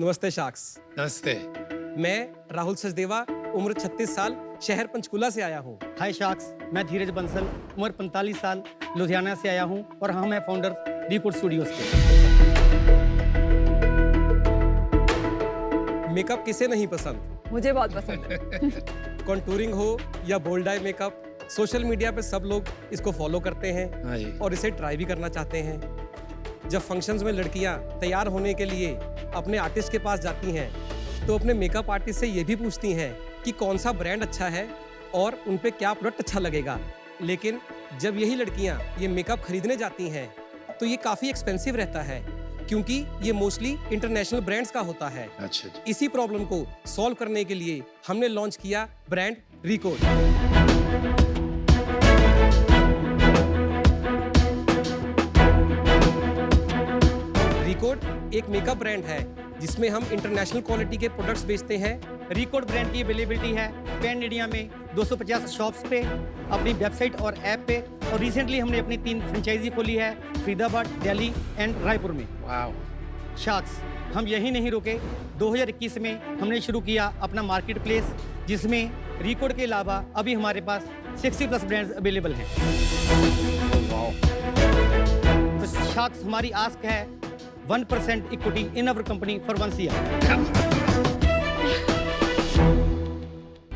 नमस्ते शाक्स। नमस्ते। मैं राहुल सचदेवा, उम्र 36 साल, शहर पंचकुला से आया हूँ। हाय शाक्स, मैं धीरज बंसल, उम्र 45 साल, लुधियाना से आया हूँ और हम हैं फाउंडर रिकॉर्ड स्टूडियोज के। मेकअप किसे नहीं पसंद? मुझे बहुत पसंद है। कॉन्टूरिंग हो या bold eye makeup, social media पे सब लोग इसको फॉलो करते हैं हाँ जी। और इसे ट्राई भी करना चाहते हैं। जब फंक्शंस में लड़कियां तैयार होने के लिए अपने आर्टिस्ट के पास जाती हैं तो अपने मेकअप आर्टिस्ट से ये भी पूछती हैं कि कौन सा ब्रांड अच्छा है और उन पे क्या प्रोडक्ट अच्छा लगेगा। लेकिन जब यही लड़कियां ये मेकअप खरीदने जाती हैं तो ये काफ़ी एक्सपेंसिव रहता है क्योंकि ये मोस्टली इंटरनेशनल ब्रांड्स का होता है। अच्छा जी। इसी प्रॉब्लम को सॉल्व करने के लिए हमने लॉन्च किया ब्रांड रिकॉर्ड। रिकॉर्ड एक मेकअप ब्रांड है जिसमें हम इंटरनेशनल क्वालिटी के प्रोडक्ट्स बेचते हैं। रिकॉर्ड ब्रांड की अवेलेबिलिटी है पैन इंडिया में 250 शॉप्स पे, अपनी वेबसाइट और ऐप पे, और रिसेंटली हमने अपनी 3 फ्रेंचाइजी खोली है फरीदाबाद, दिल्ली एंड रायपुर में। वाओ। शाक्स, हम यही नहीं रुके। 2021 में हमने शुरू किया अपना मार्केट प्लेस जिसमें रिकॉर्ड के अलावा अभी हमारे पास 60+ ब्रांड्स अवेलेबल हैं। वाओ। तो शाक्स, हमारी आस्क है 1% equity in our company for 1 year.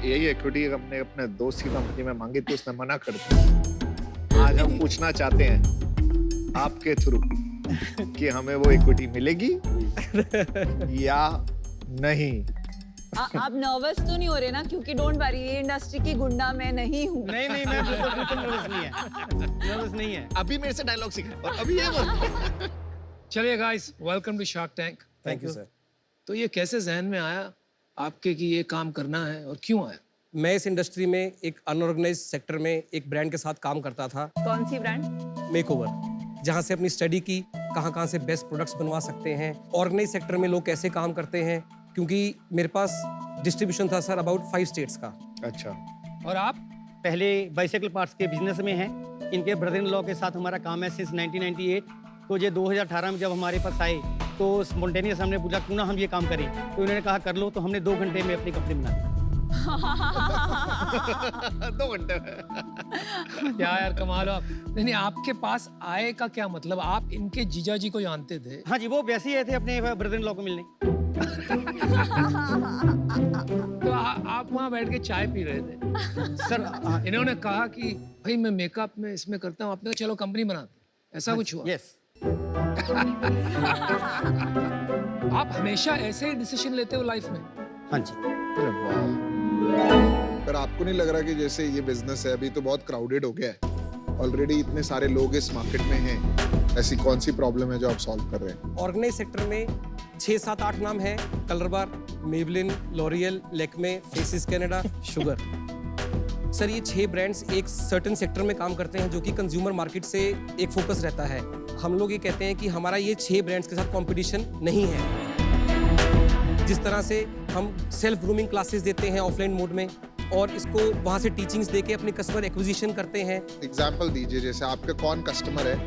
यही इक्विटी हमने अपने दोस्त की कंपनी में मांगी थी, उसने मना कर दिया। आज हम पूछना चाहते हैं आपके थ्रू कि हमें वो इक्विटी मिलेगी या नहीं। आप नर्वस तो नहीं हो रहे ना? क्योंकि डोंट वरी, ये इंडस्ट्री की गुंडा मैं नहीं हूँ। नहीं, मैं बिल्कुल नर्वस नहीं है। नर्वस नहीं है। अभी मेरे से डायलॉग सीखा और अभी ये बोल। चलिए guys, welcome to Shark Tank. Thank you sir. तो ये कैसे जहन में आया आपके कि ये काम करना है और क्यों आया? मैं इस इंडस्ट्री में एक अनऑर्गेनाइज्ड सेक्टर में एक ब्रांड के साथ काम करता था, कौन सी ब्रांड? मेकओवर, जहाँ से अपनी स्टडी की कहाँ से बेस्ट प्रोडक्ट्स बनवा सकते हैं, ऑर्गेनाइज सेक्टर में लोग कैसे काम करते हैं, क्योंकि मेरे पास डिस्ट्रीब्यूशन था सर अबाउट 5 स्टेट्स का। अच्छा। और आप? पहले बाइसाइकिल पार्ट्स के बिजनेस में हैं। इनके ब्रदर इन लॉ के साथ हमारा काम है सिंस 1998। तो ये 2018 में जब हमारे पास आए तो स्पॉन्टेनियस हमने पूछा क्यों ना हम ये काम करें, तो उन्होंने कहा कर लो। तो हमने 2 घंटे में अपनी कंपनी बना दी। 2 घंटे में। क्या यार, कमाल हो आप। नहीं, आपके पास आए का क्या मतलब? आप इनके जीजा जी को जानते थे? हाँ जी, वो वैसे ही आए थे अपने ब्रदर इन लॉ को मिलने। तो आप वहाँ बैठ के चाय पी रहे थे सर इन्होंने कहा कि भाई मैं मेकअप में इसमें करता हूँ, आपने कहा चलो कंपनी बनाते हैं। ऐसा कुछ हुआ? यस। आप हमेशा ऐसे ही डिसीजन लेते हो लाइफ में? हाँ जी। अरे वाह। पर आपको नहीं लग रहा कि जैसे ये बिजनेस है अभी तो बहुत क्राउडेड हो गया है, ऑलरेडी इतने सारे लोग इस मार्केट में हैं, ऐसी कौन सी प्रॉब्लम है जो आप सॉल्व कर रहे हैं? ऑर्गेनाइज सेक्टर में 6, 7, 8 नाम हैं: Colorbar, Maybelline, L'Oreal, Lakme, Faces Canada, Sugar. Sir ये 6 ब्रांड्स एक सर्टेन सेक्टर में काम करते हैं जो कि कंज्यूमर मार्केट से एक फोकस रहता है। हम लोग ये कहते हैं कि हमारा ये 6 ब्रांड्स के साथ कंपटीशन नहीं है। जिस तरह से हम सेल्फ ग्रूमिंग क्लासेस देते हैं ऑफलाइन मोड में और इसको वहाँ से टीचिंग्स देके अपने कस्टमर एक्विजिशन करते हैं। एग्जाम्पल दीजिए, जैसे आपके कौन कस्टमर है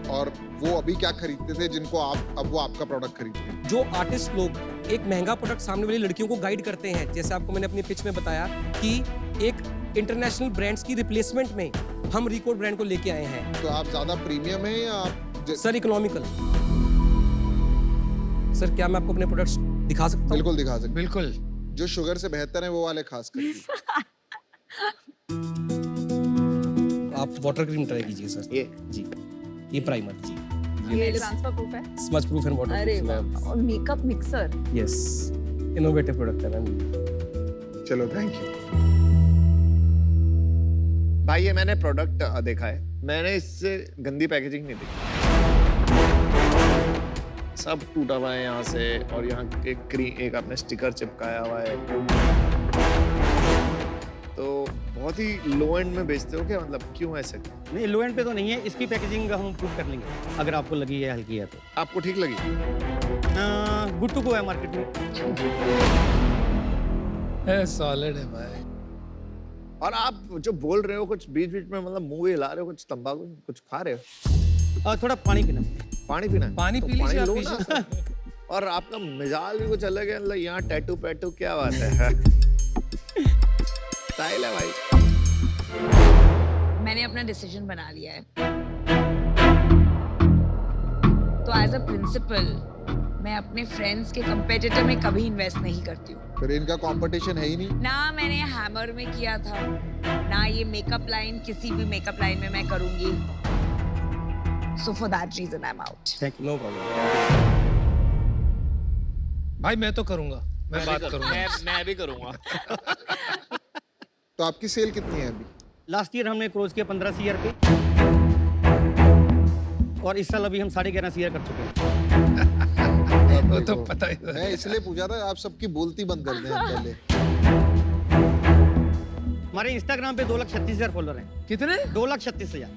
और वो अभी क्या खरीदते थे जिनको आप अब वो आपका प्रोडक्ट खरीदते हैं? जो आर्टिस्ट लोग एक महंगा प्रोडक्ट सामने वाली लड़कियों को गाइड करते हैं, जैसे आपको मैंने अपनी पिच में बताया कि एक इंटरनेशनल ब्रांड्स की रिप्लेसमेंट में हम रिकॉर्ड ब्रांड को लेके आए हैं। तो आप ज्यादा प्रीमियम है या आप सर इकोनॉमिकल। सर क्या मैं आपको अपने प्रोडक्ट्स दिखा सकता हूँ? बिल्कुल दिखा सकते। बिल्कुल। जो शुगर से बेहतर है वो वाले खास करके। आप वाटर क्रीम ट्राई कीजिए सर। ये जी, ये प्राइमर जी, ये ट्रांसफर प्रूफ है। स्मच प्रूफ एंड वाटर अरे प्रूफ। वाह, और makeup mixer. Yes, innovative product है मैम। चलो, थैंक यू भाई। ये मैंने प्रोडक्ट देखा है, मैंने इससे गंदी पैकेजिंग नहीं देखी। सब टूटा हुआ है यहाँ से, और यहाँ एक आपने स्टिकर चिपकाया हुआ है। तो बहुत ही लो एंड में बेचते हो क्या? मतलब क्यों ऐसे? नहीं, लो एंड पे तो नहीं है। इसकी पैकेजिंग हम प्रूव कर लेंगे अगर आपको लगी है हल्की है तो। आपको ठीक लगी? गुड टू गो है मार्केट में। सॉलिड है भाई। और आप जो बोल रहे हो कुछ बीच बीच में, मतलब मुंह हिला रहे हो, कुछ तंबाकू कुछ खा रहे हो? थोड़ा पानी पीना। पानी पीना है? पानी तो पी लीजिए आप, लो पीजिए। ना। और आपका मिजाज भी कुछ अलग है, मतलब यहाँ टैटू पैटू क्या बात है? स्टाइल है भाई। मैंने अपना डिसीजन बना लिया है। तो एज अ प्रिंसिपल मैं अपने फ्रेंड्स के कंपेटिटर में कभी इन्वेस्ट नहीं करती हूँ। फिर इनका कंपटीशन है ही नहीं। ना मैंने हैमर में किया था, ना ये मेकअप लाइन, किसी भी मेकअप लाइन में मैं करूंगी। So for that reason I am out. No problem. भाई मैं तो करूंगा, मैं बात करूंगा। मैं भी करूंगा। तो आपकी सेल कितनी है अभी? लास्ट ईयर हमने क्लोज किया 15 सीआर पे, और इस साल अभी हम 11.5 सीआर कर चुके हैं। वो तो पता ही मैं इसलिए पूछा था, आप सबकी बोलती बंद कर दें पहले। हमारे इंस्टाग्राम पे 2,36,000 फॉलोअर हैं। कितने? 2,36,000।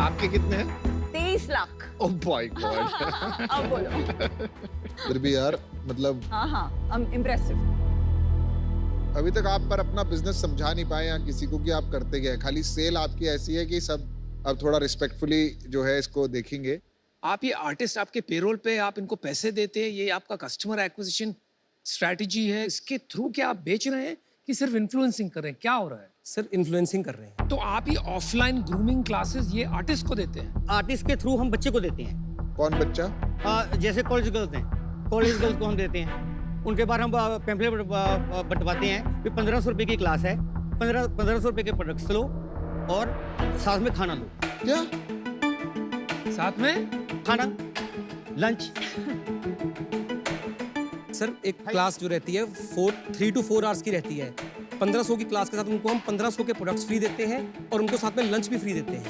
आपके कितने हैं? 23 लाख। Oh my God. अब बोलो। फिर भी यार मतलब हाँ, इम्प्रेसिव। अभी तक आप पर अपना बिजनेस समझा नहीं पाए या किसी को कि आप करते क्या है। खाली सेल आपकी ऐसी है कि सब अब थोड़ा रिस्पेक्टफुली जो है इसको देखेंगे। आप ये आर्टिस्ट आपके पेरोल पे, आप इनको पैसे देते हैं, ये आपका कस्टमर एक्विजिशन स्ट्रैटेजी है, इसके थ्रू क्या आप बेच रहे हैं कि सिर्फ इन्फ्लुएंसिंग कर रहे हैं? क्या हो रहा है? सर इन्फ्लुएंसिंग कर रहे हैं। तो आप ये ऑफलाइन ग्रूमिंग क्लासेस ये आर्टिस्ट को देते हैं? आर्टिस्ट के थ्रू हम बच्चे को देते हैं। कौन बच्चा? जैसे कॉलेज गर्ल्स हैं, कॉलेज गर्ल्स को हम देते हैं। उनके बाद हम पैम्पलेट बंटवाते हैं। फिर 1,500 रुपए की क्लास है, 1,500 रुपए के प्रोडक्ट्स लो और साथ में खाना लो। क्या? साथ में खाना, लंच। सर एक क्लास जो रहती है 3 to 4 आवर्स की रहती है। 1500 की क्लास के साथ उनको हम 1500 के प्रोडक्ट्स फ्री देते हैं और उनको साथ में लंच भी फ्री देते हैं।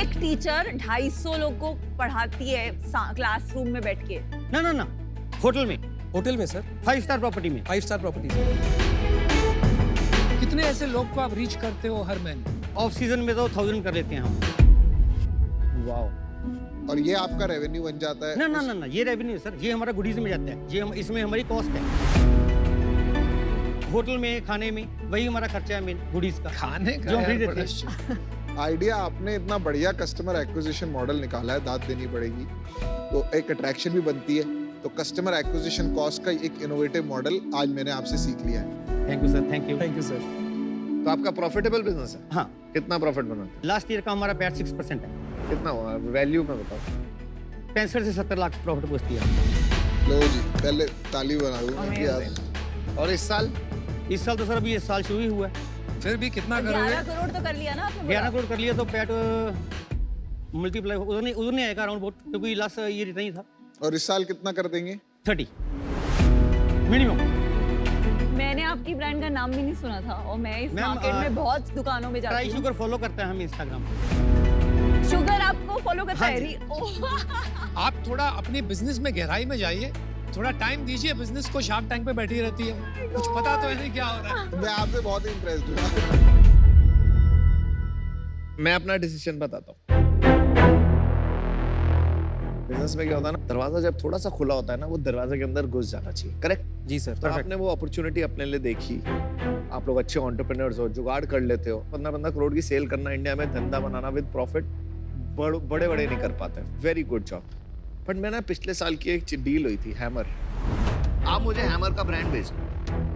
एक टीचर 250 लोग को पढ़ाती है क्लासरूम में बैठ के। ना, होटल में, होटल में सर, 5 स्टार प्रॉपर्टी में। 5 स्टार प्रॉपर्टीज। कितने ऐसे लोग को आप रीच करते हो हर महीने? ऑफ सीजन में तो 1000 कर लेते हैं हम। वाह। और ये आपका रेवेन्यू बन जाता है? ना, ये रेवेन्यू सर, ये हमारा गुडीज में जाता है। ये इसमें हमारी कॉस्ट है। होटल में, खाने में, वही हमारा खर्चा है मेन गुडीज का, खाने का जो हम फ्री यार देते बड़ा हैं। आइडिया आपने इतना बढ़िया कस्टमर एक्विजिशन मॉडल निकाला है, दाद देनी पड़ेगी। तो एक अट्रैक्शन भी बनती है। तो कस्टमर एक्विजिशन कॉस्ट का एक इनोवेटिव मॉडल आज मैंने आपसे सीख लिया है। Thank you sir, thank you. Thank you sir. तो आपका प्रॉफिटेबल बिजनेस है? हाँ, कितना प्रॉफिट बनाते हैं? लास्ट ईयर का हमारा पैट 6% है। कितना हुआ वैल्यू में बताओ? 65 से 70 लाख प्रॉफिट पहुंचती है। लो जी, पहले ताली बना दूं कि आप। और इस साल? इस साल तो सर अभी इस साल शुरू ही हुआ है। फिर भी कितना 11 करोगे? करोड़ तो कर लिया ना आपने? 11 करोड़ कर लिया तो पैट मल्टीप्लाई उधर नहीं आएगा अराउंड बहुत, क्योंकि लास्ट ईयर इतना ही था। और इस साल कितना कर देंगे? 30 मिनिमम। मैंने आपकी ब्रांड का नाम भी नहीं सुना था और मैं इस मैम, मार्केट में बहुत दुकानों में ट्राई जाती हूँ। शुगर फॉलो करते हैं हम इंस्टाग्राम पे। शुगर आपको फॉलो करता हाँ है? जी। ओह। आप थोड़ा अपने बिजनेस में गहराई में जाइए, थोड़ा टाइम दीजिए बिजनेस को। शार्क टैंक पे बैठी रहती है, कुछ पता तो है नहीं क्या हो रहा है। मैं आपसे बहुत इम्प्रेस्ड हूँ। मैं अपना डिसीजन बताता हूँ। बिजनेस में क्या होता है ना, दरवाजा जब थोड़ा सा खुला होता है ना, वो दरवाजे के अंदर घुस जाना चाहिए। करेक्ट? जी सर। तो आपने वो अपॉर्चुनिटी अपने लिए देखी। आप लोग अच्छे एंटरप्रेन्योर्स हो, जुगाड़ कर लेते हो। 15 करोड़ की सेल करना इंडिया में, धंधा बनाना विद प्रॉफिट, बड़े नहीं कर पाते। Very good job. बट मैंने पिछले साल की एक डील हुई थी, हैमर। आप मुझे हैमर का ब्रांड बेच दो।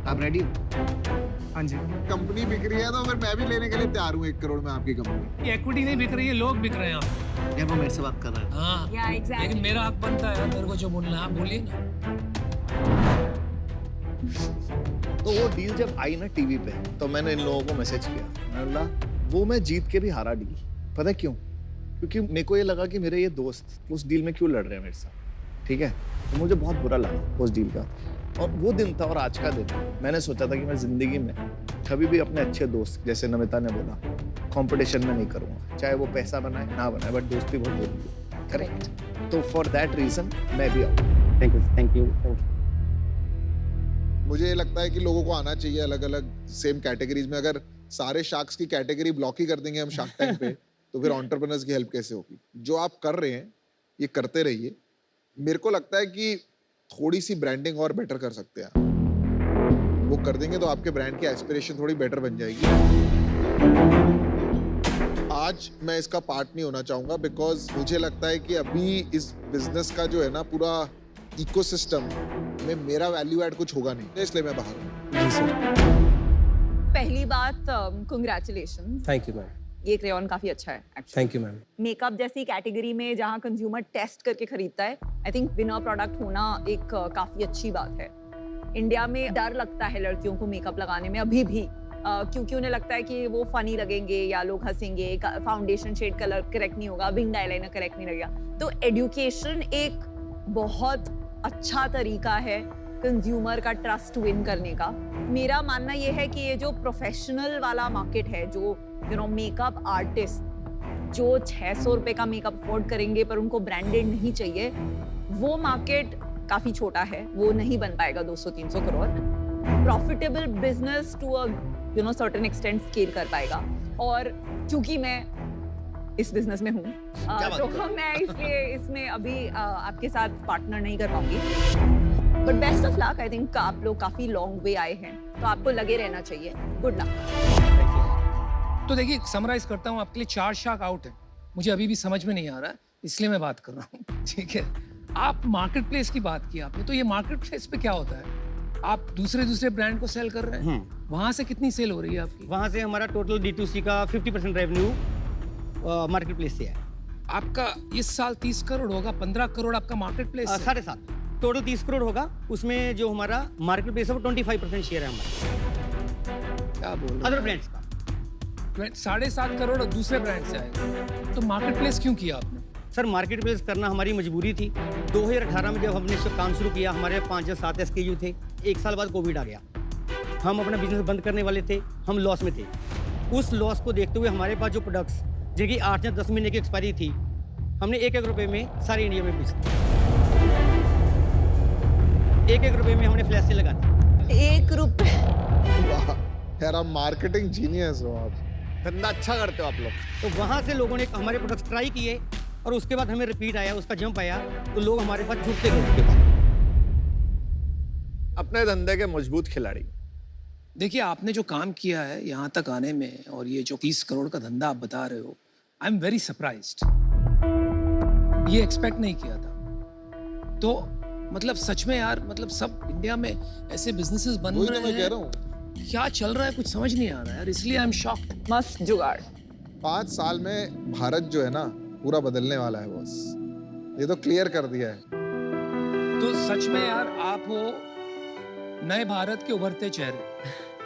आप रेडी? हाँ जी। कंपनी बिक रही है तो फिर मैं भी लेने के लिए तैयार हूँ 1 करोड़ में आपकी कंपनी। ये इक्विटी नहीं बिक रही है, लोग बिक रहे हैं यहाँ। ये वो मेरे से बात कर रहा है। हाँ, Yeah, exactly. लेकिन मेरा हक बनता है मेरे को जो बोलना है। आप बोलिए ना। तो वो डील जब आई ना टीवी पे, तो मैंने इन लोगों को मैसेज किया, मैंने बोला वो मैं जीत के भी हारा डील। पता है क्यों? क्योंकि मेरे को ये लगा कि मेरे ये दोस्त उस डील में क्यों लड़ रहे हैं मेरे साथ। ठीक है, तो मुझे बहुत बुरा लगा उस डील का। और वो दिन था और आज का दिन, मैंने सोचा था कि मैं जिंदगी में कभी भी अपने अच्छे दोस्त, जैसे नमिता ने बोला, कंपटीशन में नहीं करूंगा, चाहे वो पैसा बनाए ना बनाए, बट दोस्ती बहुत जरूरी है। करेक्ट? तो फॉर दैट रीजन मैं भी आऊँ। Thank you. मुझे ये लगता है कि लोगों को आना चाहिए अलग अलग सेम कैटेगरीज में। अगर सारे शार्क्स की कैटेगरी ब्लॉक ही कर देंगे हम शार्क टैंक पे तो फिर एंटरप्रेन्योर्स की हेल्प कैसे होगी? जो आप कर रहे हैं ये करते रहिए। मेरे को लगता है कि थोड़ी सी ब्रांडिंग और बेटर कर सकते हैं आप। वो कर देंगे तो आपके ब्रांड की एस्पिरेशन थोड़ी बेटर बन जाएगी। आज मैं इसका पार्ट नहीं होना चाहूंगा बिकॉज मुझे लगता है कि अभी इस बिजनेस का जो है ना पूरा इकोसिस्टम में मेरा वैल्यू ऐड कुछ होगा नहीं, इसलिए मैं बाहर हूँ। जी सर, पहली बात कंग्रेचुलेशन, थैंक यू मैम, ये क्रेयॉन काफी अच्छा है actually. Thank you ma'am. Makeup जैसी कैटेगरी में जहाँ कंज्यूमर टेस्ट करके खरीदता है, आई थिंक विनर प्रोडक्ट होना एक काफी अच्छी बात है। इंडिया में डर लगता है लड़कियों को मेकअप लगाने में अभी भी, क्योंकि उन्हें लगता है कि वो फनी लगेंगे या लोग हंसेंगे, फाउंडेशन शेड कलर करेक्ट नहीं होगा, विंग आईलाइनर करेक्ट नहीं लगेगा। तो एजुकेशन एक बहुत अच्छा तरीका है कंज्यूमर का ट्रस्ट विन करने का। मेरा मानना ये है कि ये जो प्रोफेशनल वाला मार्केट है, जो मेकअप आर्टिस्ट जो 600 रुपए का मेकअप अफोर्ड करेंगे पर उनको ब्रांडेड नहीं चाहिए, वो मार्केट काफी छोटा है, वो नहीं बन पाएगा 200-300 crore. Profitable business to a certain extent scale कर पाएगा। और क्योंकि मैं इस बिजनेस में हूँ तो मैं इसलिए इसमें अभी आपके साथ पार्टनर नहीं कर पाऊंगी, but best of luck. I think आप लोग काफी लॉन्ग वे आए हैं, तो आपको लगे रहना चाहिए। Good luck. तो देखिए, समराइज करता हूँ आपके लिए, 4 शार्क आउट है। मुझे अभी भी समझ में नहीं आ रहा है, इसलिए मैं बात कर रहा हूँ, ठीक है। आप मार्केट प्लेस की बात की आपने, तो ये मार्केट प्लेस पे क्या होता है? आप दूसरे ब्रांड को सेल कर रहे हैं, वहां से कितनी सेल हो रही है आपकी? वहाँ से हमारा टोटल D2C का 50% रेवेन्यू मार्केट प्लेस से है। आपका इस साल 30 करोड़ होगा, 15 करोड़ आपका मार्केट प्लेस है। 7.5 टोटल 30 करोड़ होगा, उसमें जो हमारा मार्केट प्लेस है वो 25% शेयर है हमारा, क्या बोल रहे अदर ब्रांड्स का। 7.5 करोड़ और दूसरे ब्रांड से आएगा, तो मार्केट प्लेस क्यों किया आपने? सर, मार्केट प्लेस करना हमारी मजबूरी थी। 2018 में जब हमने इस काम शुरू किया, हमारे 5 या 7 SKU थे। 1 साल बाद कोविड आ गया, हम अपना बिजनेस बंद करने वाले थे, हम लॉस में थे। उस लॉस को देखते हुए हमारे पास जो प्रोडक्ट्स जिनकी 8 या 10 महीने की एक्सपायरी थी, हमने 1-1 रुपए में सारे इंडिया में बेच दिए। 1-1 रुपए में हमने फ्लैश से लगा दी। 1 रुपए? वाह यार, आप मार्केटिंग जीनियस हो, आप धंधा अच्छा करते हो आप लोग। तो वहाँ से लोगों ने हमारे प्रोडक्ट्स ट्राई किए और उसके बाद हमें रिपीट आया, उसका जंप आया, तो लोग हमारे पास जुटते गए उसके बाद। अपने धंधे के मजबूत खिलाड़ी। देखिए, आपने जो काम किया है यहाँ तक आने में, और ये जो 30 करोड़ का धंधा आप बता रहे हो, आई एम वेरी सरप्राइज्ड। ये एक्सपेक्ट नहीं किया था। तो मतलब सच में यार, मतलब सब इंडिया में ऐसे बिजनेसेस बन वही तो रहे मैं कह हैं, रहा हूँ। क्या चल रहा है कुछ समझ नहीं आ रहा है यार, इसलिए आई एम शॉक्ड। मस्त जुगाड़। 5 साल में भारत जो है ना पूरा बदलने वाला है बॉस, ये तो क्लियर कर दिया है। तो सच में यार, आप हो नए भारत के उभरते चेहरे।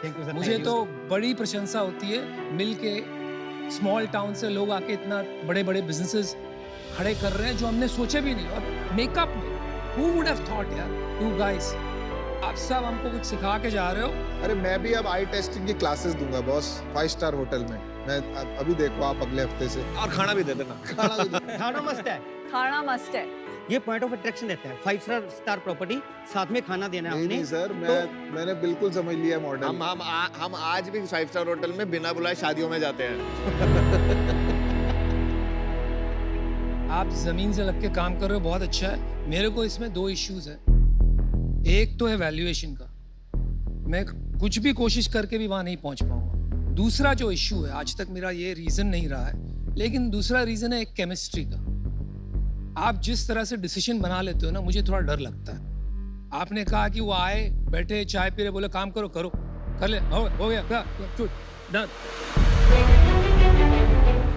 Thank you sir. मुझे तो बड़ी प्रशंसा होती है, मिलके स्मॉल टाउन से लोग आके इतना बड़े बड़े बिजनेसेस खड़े कर रहे हैं जो हमने सोचे भी नहीं। और मेकअप में who would have thought यार, you guys, आप सब हमको कुछ सिखा के जा रहे हो। अरे मैं भी अब आई टेस्टिंग की क्लासेस दूंगा बॉस, 5 स्टार होटल में। मैं अभी देखो आप अगले हफ्ते से और खाना भी दे देना। खाना भी दूंगा। खाना मस्त है, खाना मस्त है। ये पॉइंट ऑफ अट्रैक्शन रहता है। 5 स्टार प्रॉपर्टी, साथ में खाना देना है नहीं हमने। नहीं सर, मैंने बिल्कुल समझ लिया मॉडल। हम आज भी 5 स्टार होटल में बिना बुलाए शादियों में जाते हैं। आप जमीन से लग के काम कर रहे हो, बहुत अच्छा है। मेरे को इसमें 2 इश्यूज है। एक तो है वैल्यूएशन का, मैं कुछ भी कोशिश करके भी वहां नहीं पहुंच पाऊंगा। दूसरा जो इश्यू है, आज तक मेरा ये रीजन नहीं रहा है, लेकिन दूसरा रीजन है एक केमिस्ट्री का। आप जिस तरह से डिसीजन बना लेते हो ना, मुझे थोड़ा डर लगता है। आपने कहा कि वो आए, बैठे, चाय पी रहे, बोले काम करो, कर ले, हो गया, डन।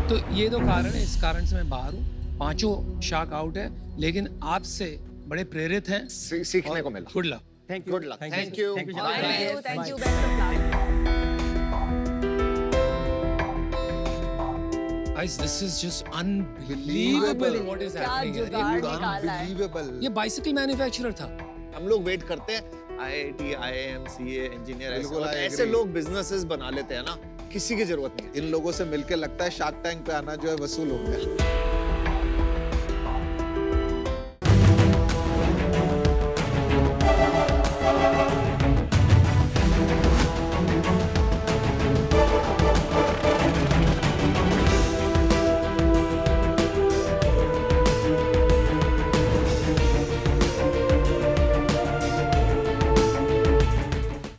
तो ये 2 कारण है, इस कारण से मैं बाहर हूँ। 5 शार्क आउट है, लेकिन आपसे बड़े प्रेरित हैं। सीखने को मिला। Good luck. Thank you. Good luck. Thank you. Thank you, sir. Thank you. Best of luck. Guys, this is just unbelievable what is क्या happening. जुगाड़ निकाला है। Unbelievable। ये बाइसिकल मैन्युफैक्चरर था। हम लोग वेट करते हैं, IIT, IIM, CA, इंजीनियर, बिल्कुल, I ऐसे agree। लोग बिजनेसेस बना लेते हैं ना, किसी की जरूरत नहीं है। इन लोगों से मिलके लगता है शार्क टैंक पे आना जो है वसूल हो गया।